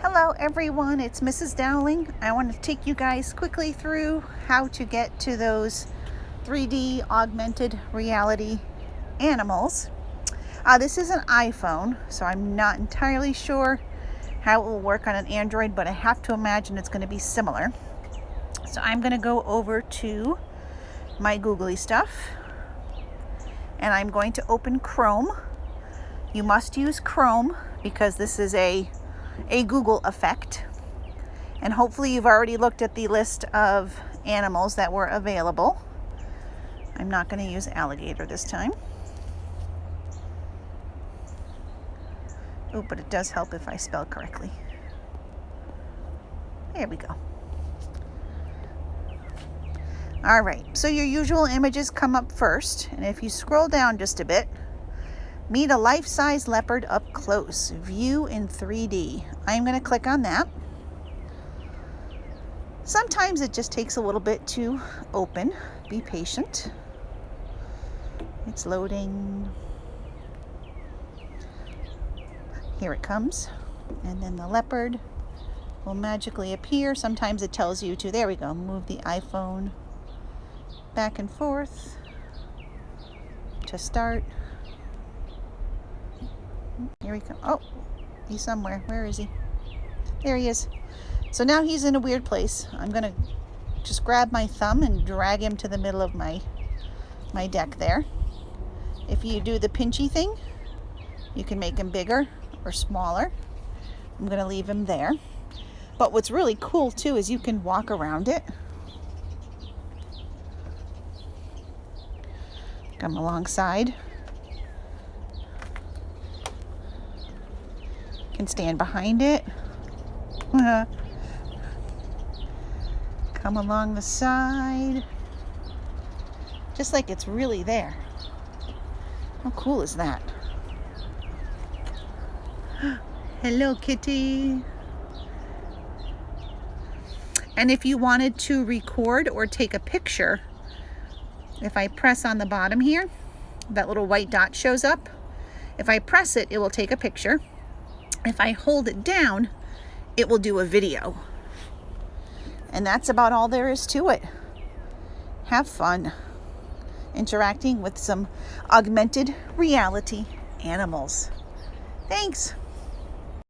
Hello everyone, it's Mrs. Dowling. I want to take you guys quickly through how to get to those 3D augmented reality animals. This is an iPhone, so I'm not entirely sure how it will work on an Android, but I have to imagine it's going to be similar. So I'm going to go over to my googly stuff and I'm going to open Chrome. You must use Chrome because this is a Google effect, and hopefully you've already looked at the list of animals that were available. I'm not going to use alligator this time. Oh, but it does help if I spell correctly. There we go. All right, so your usual images come up first, and if you scroll down just a bit, meet a life-size leopard up close, view in 3D. I'm going to click on that. Sometimes it just takes a little bit to open. Be patient. It's loading. Here it comes. And then the leopard will magically appear. Sometimes it tells you to, there we go, move the iPhone back and forth to start. Here we go. Oh, he's somewhere. Where is he? There he is. So now he's in a weird place. I'm going to just grab my thumb and drag him to the middle of my deck there. If you do the pinchy thing, you can make him bigger or smaller. I'm going to leave him there. But what's really cool too is you can walk around it. Come alongside. Can stand behind it. Come along the side. Just like it's really there. How cool is that? Hello, kitty. And if you wanted to record or take a picture, if I press on the bottom here, that little white dot shows up. If I press it, it will take a picture. If I hold it down, it will do a video. And that's about all there is to it. Have fun interacting with some augmented reality animals. Thanks.